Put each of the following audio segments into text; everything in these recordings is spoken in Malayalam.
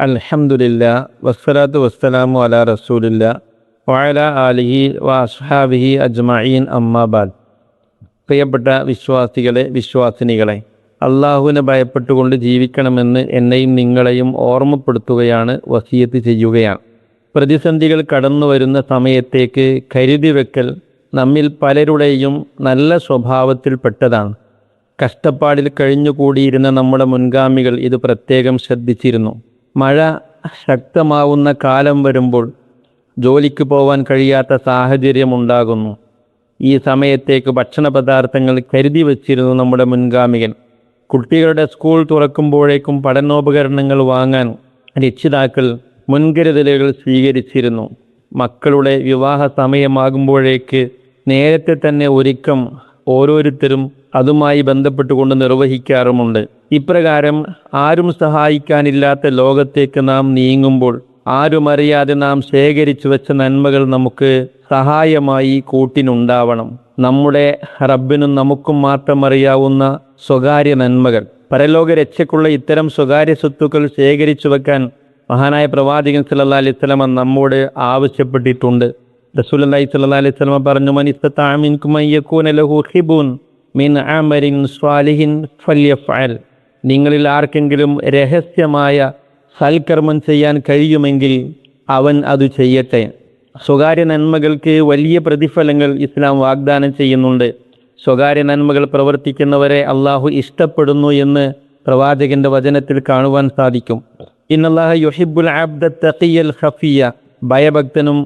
അൽഹംദുലില്ലാ വസ്സലാത്തു വസ്സലാമു അലാ റസൂലില്ലാ വഅലാ ആലിഹി വഅസ്ഹാബിഹി അജ്മഈൻ അമ്മാബാദ്. പ്രിയപ്പെട്ട വിശ്വാസികളെ, വിശ്വാസിനികളെ, അള്ളാഹുവിനെ ഭയപ്പെട്ടുകൊണ്ട് ജീവിക്കണമെന്ന് എന്നെയും നിങ്ങളെയും ഓർമ്മപ്പെടുത്തുകയാണ്, വസിയത്ത് ചെയ്യുകയാണ്. പ്രതിസന്ധികൾ കടന്നു വരുന്ന സമയത്തേക്ക് കരുതി വെക്കൽ നമ്മിൽ പലരുടെയും നല്ല സ്വഭാവത്തിൽപ്പെട്ടതാണ്. കഷ്ടപ്പാടിൽ കഴിഞ്ഞുകൂടിയിരുന്ന നമ്മുടെ മുൻഗാമികൾ ഇത് പ്രത്യേകം ശ്രദ്ധിച്ചിരുന്നു. മഴ ശക്തമാവുന്ന കാലം വരുമ്പോൾ ജോലിക്ക് പോവാൻ കഴിയാത്ത സാഹചര്യമുണ്ടാകുന്നു. ഈ സമയത്തേക്ക് ഭക്ഷണ പദാർത്ഥങ്ങൾ കരുതി വച്ചിരുന്നു നമ്മുടെ മുൻഗാമികൾ. കുട്ടികളുടെ സ്കൂൾ തുറക്കുമ്പോഴേക്കും പഠനോപകരണങ്ങൾ വാങ്ങാൻ രക്ഷിതാക്കൾ മുൻകരുതലുകൾ സ്വീകരിച്ചിരുന്നു. മക്കളുടെ വിവാഹ സമയമാകുമ്പോഴേക്ക് നേരത്തെ തന്നെ ഒരുക്കം ഓരോരുത്തരും അതുമായി ബന്ധപ്പെട്ടുകൊണ്ട് നിർവഹിക്കാറുമുണ്ട്. ഇപ്രകാരം ആരും സഹായിക്കാനില്ലാത്ത ലോകത്തേക്ക് നാം നീങ്ങുമ്പോൾ ആരുമറിയാതെ നാം ശേഖരിച്ചു വെച്ച നന്മകൾ നമുക്ക് സഹായമായി കൂട്ടിനുണ്ടാവണം. നമ്മുടെ റബ്ബിനും നമുക്കും മാത്രം അറിയാവുന്ന സ്വകാര്യ നന്മകൾ, പരലോക രക്ഷയ്ക്കുള്ള ഇത്തരം സ്വകാര്യ സ്വത്തുക്കൾ ശേഖരിച്ചു വെക്കാൻ മഹാനായ പ്രവാചകൻ സല്ലല്ലാഹു അലൈഹി വസല്ലമ നമ്മോട് ആവശ്യപ്പെട്ടിട്ടുണ്ട്. റസൂലുള്ളാഹി സ്വല്ലല്ലാഹു അലൈഹി വസല്ലമ പറഞ്ഞു, മൻ ഇസ്തതാഅ മിൻകും അൻ യകൂന ലഹു ഹിബുൻ മിൻ അമലിൻ സ്വാലിഹിൻ ഫല്യഫഅൽ. നിങ്ങളിൽ ആർക്കെങ്കിലും രഹസ്യമായ സൽക്കർമ്മം ചെയ്യാൻ കഴിയുമെങ്കിൽ അവൻ അത് ചെയ്യട്ടെ. സ്വകാര്യ നന്മകൾക്ക് വലിയ പ്രതിഫലങ്ങൾ ഇസ്ലാം വാഗ്ദാനം ചെയ്യുന്നുണ്ട്. സ്വകാര്യ നന്മകൾ പ്രവർത്തിക്കുന്നവരെ അള്ളാഹു ഇഷ്ടപ്പെടുന്നു എന്ന് പ്രവാചകന്റെ വചനത്തിൽ കാണുവാൻ സാധിക്കും. ഇന്നല്ലാഹ യുഹിബ്ബുൽ അബ്ദ തഖിയൽ ഖഫിയ. ഭയഭക്തനും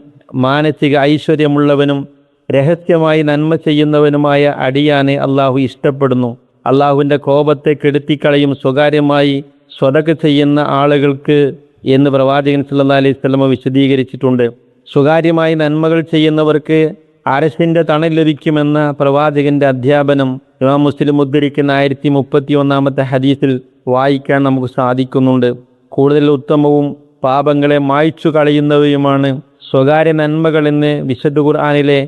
മാനസിക ഐശ്വര്യമുള്ളവനും രഹസ്യമായി നന്മ ചെയ്യുന്നവനുമായ അടിയാനെ അള്ളാഹു ഇഷ്ടപ്പെടുന്നു. അള്ളാഹുവിൻ്റെ കോപത്തെ കെടുത്തിക്കളയും സ്വകാര്യമായി സ്വതക്ക ചെയ്യുന്ന ആളുകൾക്ക് എന്ന് പ്രവാചകൻ സല്ലല്ലാഹു അലൈഹി വസല്ലമ വിശദീകരിച്ചിട്ടുണ്ട്. സ്വകാര്യമായി നന്മകൾ ചെയ്യുന്നവർക്ക് അർശിൻ്റെ തണൽ ലഭിക്കുമെന്ന പ്രവാചകന്റെ അധ്യാപനം ഇമാം മുസ്ലിം ഉദ്ധരിക്കുന്ന 1031 ഹദീസിൽ വായിക്കാൻ നമുക്ക് സാധിക്കുന്നുണ്ട്. കൂടുതൽ ഉത്തമവും പാപങ്ങളെ മായ്ച്ചു കളയുന്നവയുമാണ് സ്വകാര്യ നന്മകൾ എന്ന് വിശുദ്ധ ഖുർആനിലെ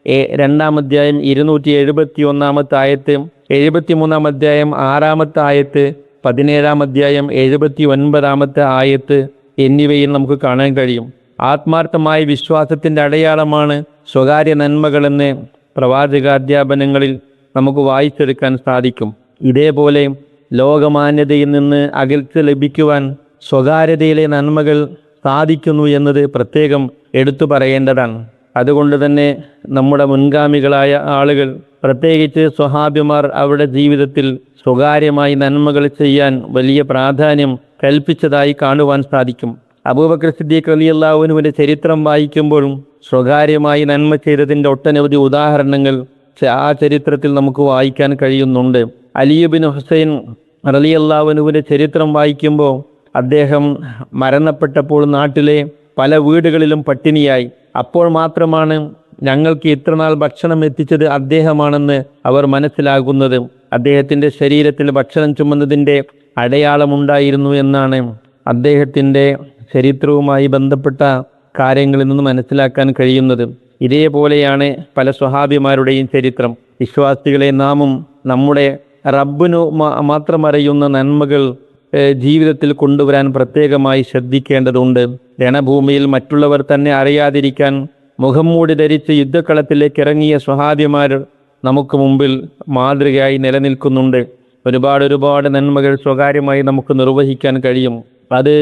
2-ാം അധ്യായം 271 ആയത്ത്, 73-ാം അധ്യായം 6-ാമത്തെ ആയത്ത്, 17-ാം അധ്യായം 79-ാമത്തെ ആയത്ത് എന്നിവയിൽ നമുക്ക് കാണാൻ കഴിയും. ആത്മാർത്ഥമായ വിശ്വാസത്തിൻ്റെ അടയാളമാണ് സ്വകാര്യ നന്മകളെന്ന് പ്രവാചകാധ്യാപനങ്ങളിൽ നമുക്ക് വായിച്ചെടുക്കാൻ സാധിക്കും. ഇതേപോലെ ലോകമാന്യതയിൽ നിന്ന് അകൽച്ച ലഭിക്കുവാൻ സ്വകാര്യതയിലെ നന്മകൾ സാധിക്കുന്നു എന്നത് പ്രത്യേകം എടുത്തു പറയേണ്ടതാണ്. അതുകൊണ്ട് തന്നെ നമ്മുടെ മുൻഗാമികളായ ആളുകൾ, പ്രത്യേകിച്ച് സ്വഹാബിമാർ, അവരുടെ ജീവിതത്തിൽ സ്വകാര്യമായി നന്മകൾ ചെയ്യാൻ വലിയ പ്രാധാന്യം കൽപ്പിച്ചതായി കാണുവാൻ സാധിക്കും. അബൂബക്കർ സിദ്ദീഖ് റളിയല്ലാഹു അൻഹുവിൻ്റെ ചരിത്രം വായിക്കുമ്പോഴും സ്വകാര്യമായി നന്മ ചെയ്തതിൻ്റെ ഒട്ടനവധി ഉദാഹരണങ്ങൾ ആ ചരിത്രത്തിൽ നമുക്ക് വായിക്കാൻ കഴിയുന്നുണ്ട്. അലി ഇബ്നു ഹുസൈൻ റളിയല്ലാഹു അൻഹുവിൻ്റെ ചരിത്രം വായിക്കുമ്പോൾ അദ്ദേഹം മരണപ്പെട്ടപ്പോൾ നാട്ടിലെ പല വീടുകളിലും പട്ടിണിയായി. അപ്പോൾ മാത്രമാണ് ഞങ്ങൾക്ക് ഇത്രനാൾ ഭക്ഷണം എത്തിച്ചത് അദ്ദേഹമാണെന്ന് അവർ മനസ്സിലാകുന്നത്. അദ്ദേഹത്തിൻ്റെ ശരീരത്തിൽ ഭക്ഷണം ചുമന്നതിൻ്റെ അടയാളമുണ്ടായിരുന്നു എന്നാണ് അദ്ദേഹത്തിൻ്റെ ചരിത്രവുമായി ബന്ധപ്പെട്ട കാര്യങ്ങളിൽ നിന്ന് മനസ്സിലാക്കാൻ കഴിയുന്നത്. ഇതേപോലെയാണ് പല സ്വഹാബിമാരുടെയും ചരിത്രം. വിശ്വാസികളെ, നാമും നമ്മുടെ റബ്ബിനു മാത്രം അറിയുന്ന നന്മകൾ ജീവിതത്തിൽ കൊണ്ടുവരാൻ പ്രത്യേകമായി ശ്രദ്ധിക്കേണ്ടതുണ്ട്. രണഭൂമിയിൽ മറ്റുള്ളവർ തന്നെ അറിയാതിരിക്കാൻ മുഖം മൂടി ധരിച്ച് യുദ്ധക്കളത്തിലേക്ക് ഇറങ്ങിയ സ്വഹാബിമാർ നമുക്ക് മുമ്പിൽ മാതൃകയായി നിലനിൽക്കുന്നുണ്ട്. ഒരുപാട് നന്മകൾ സ്വകാര്യമായി നമുക്ക് നിർവഹിക്കാൻ കഴിയും. അത്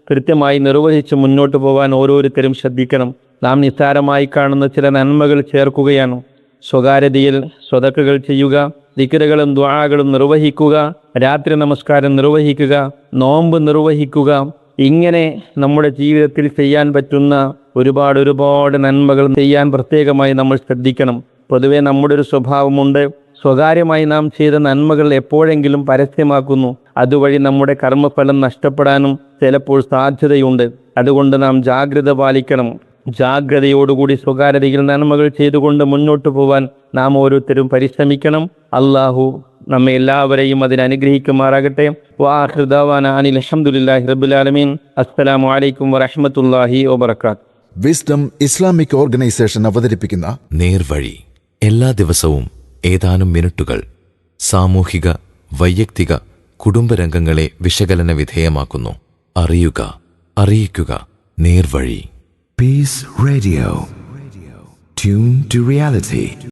കൃത്യമായി നിർവഹിച്ച് മുന്നോട്ട് പോകാൻ ഓരോരുത്തരും ശ്രദ്ധിക്കണം. നാം നിസ്സാരമായി കാണുന്ന ചില നന്മകൾ ചേർക്കുകയാണ്. സ്വകാര്യതയിൽ സ്വതക്കകൾ ചെയ്യുക, ദിക്റുകളും ദുആകളും നിർവഹിക്കുക, രാത്രി നമസ്കാരം നിർവഹിക്കുക, നോമ്പ് നിർവഹിക്കുക, ഇങ്ങനെ നമ്മുടെ ജീവിതത്തിൽ ചെയ്യാൻ പറ്റുന്ന ഒരുപാട് നന്മകൾ ചെയ്യാൻ പ്രത്യേകമായി നമ്മൾ ശ്രദ്ധിക്കണം. പൊതുവെ നമ്മുടെ ഒരു സ്വഭാവമുണ്ട്, സ്വകാര്യമായി നാം ചെയ്ത നന്മകൾ എപ്പോഴെങ്കിലും പരസ്യമാക്കുന്നു. അതുവഴി നമ്മുടെ കർമ്മഫലം നഷ്ടപ്പെടാനും ചിലപ്പോൾ സാധ്യതയുണ്ട്. അതുകൊണ്ട് നാം ജാഗ്രത പാലിക്കണം. ജാഗ്രതയോടുകൂടി സ്വകാര്യതയിൽ നന്മകൾ ചെയ്തുകൊണ്ട് മുന്നോട്ട് പോവാൻ നാം ഓരോരുത്തരും പരിശ്രമിക്കണം. അള്ളാഹു നമ്മെ എല്ലാവരെയും അതിനനുഗ്രഹിക്കുമാറാകട്ടെ. വആഖിറു ദഅവാനാ അനിൽ ഹംദുലില്ലാഹി റബ്ബിൽ ആലമീൻ. അസ്സലാമു അലൈക്കും വറഹ്മത്തുള്ളാഹി വബറകാതുഹു. വിസ്ഡം ഇസ്ലാമിക് ഓർഗനൈസേഷൻ അവതരിപ്പിക്കുന്ന നേർവഴി എല്ലാ ദിവസവും ഏതാനും മിനിറ്റുകൾ സാമൂഹിക, വൈയക്തിക, കുടുംബരംഗങ്ങളെ വിശകലന വിധേയമാക്കുന്നു. അറിയുക, അറിയിക്കുക. നേർവഴി. Peace Radio. Tune to reality.